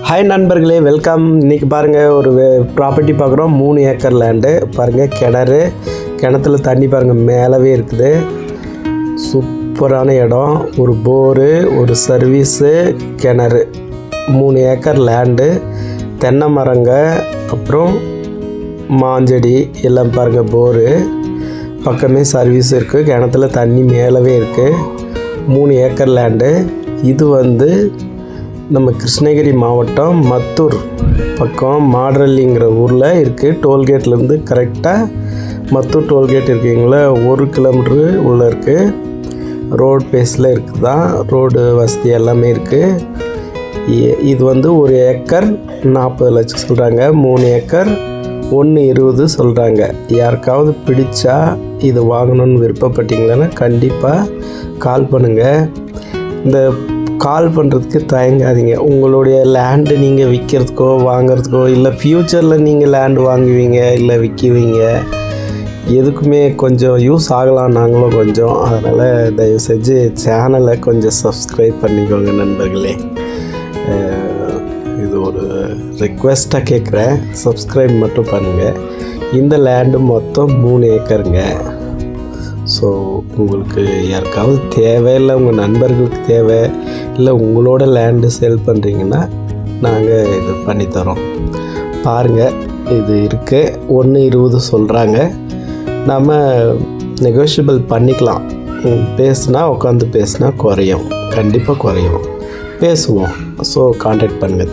Hi நண்பர்களே, welcome. இன்றைக்கி பாருங்கள், ஒரு ப்ராப்பர்ட்டி பார்க்குறோம். 3 ஏக்கர் லேண்டு பாருங்கள். கிணத்துல தண்ணி பாருங்கள் மேலவே இருக்குது. சூப்பரான இடம். ஒரு போரு, ஒரு சர்வீஸு, கிணறு. 3 ஏக்கர் லேண்டு, தென்னை மரங்க, அப்புறம் மாஞ்செடி எல்லாம் பாருங்கள். போரு பக்கமே சர்வீஸ் இருக்குது. கிணத்துல தண்ணி மேலவே இருக்குது. 3 ஏக்கர் லேண்டு. இது நம்ம கிருஷ்ணகிரி மாவட்டம் மத்தூர் பக்கம் மாடரள்ளிங்கிற ஊரில் இருக்குது. டோல்கேட்லேருந்து கரெக்டாக மத்தூர் டோல்கேட் இருக்குங்களா, 1 கிலோமீட்ரு உள்ளே இருக்குது. ரோடு பேஸில் இருக்குது தான். ரோடு வசதி எல்லாமே இருக்குது. இது 1 ஏக்கர் 40 லட்சம் சொல்கிறாங்க. 3 ஏக்கர் 120 சொல்கிறாங்க. யாருக்காவது பிடிச்சா இது வாங்கணுன்னு விருப்பப்பட்டீங்களன்னா கண்டிப்பாக கால் பண்ணுங்கள். இந்த கால் பண்ணுறதுக்கு தயங்காதீங்க. உங்களுடைய லேண்டு நீங்கள் விற்கிறதுக்கோ வாங்கிறதுக்கோ, இல்லை ஃப்யூச்சரில் நீங்கள் லேண்டு வாங்குவீங்க இல்லை விற்குவீங்க, எதுக்குமே கொஞ்சம் யூஸ் ஆகலாம் நாங்களும் கொஞ்சம். அதனால் தயவு செஞ்சு சேனலை கொஞ்சம் சப்ஸ்கிரைப் பண்ணிக்கோங்க நண்பர்களே. இது ஒரு ரிக்வெஸ்ட்டாக கேட்குறேன், சப்ஸ்கிரைப் மட்டும் பண்ணுங்கள். இந்த லேண்டு மொத்தம் 3 ஏக்கருங்க. ஸோ உங்களுக்கு யாருக்காவது தேவை, இல்லை உங்கள் நண்பர்களுக்கு தேவை, இல்லை உங்களோட லேண்டு சேல் பண்ணுறீங்கன்னா நாங்கள் இது பண்ணித்தரோம். பாருங்கள், இது இருக்குது. 120 சொல்கிறாங்க. நம்ம நெகோஷியபிள் பண்ணிக்கலாம். உட்காந்து பேசுனா குறையும், கண்டிப்பாக குறையும். பேசுவோம். ஸோ கான்டாக்ட் பண்ணுங்கள்.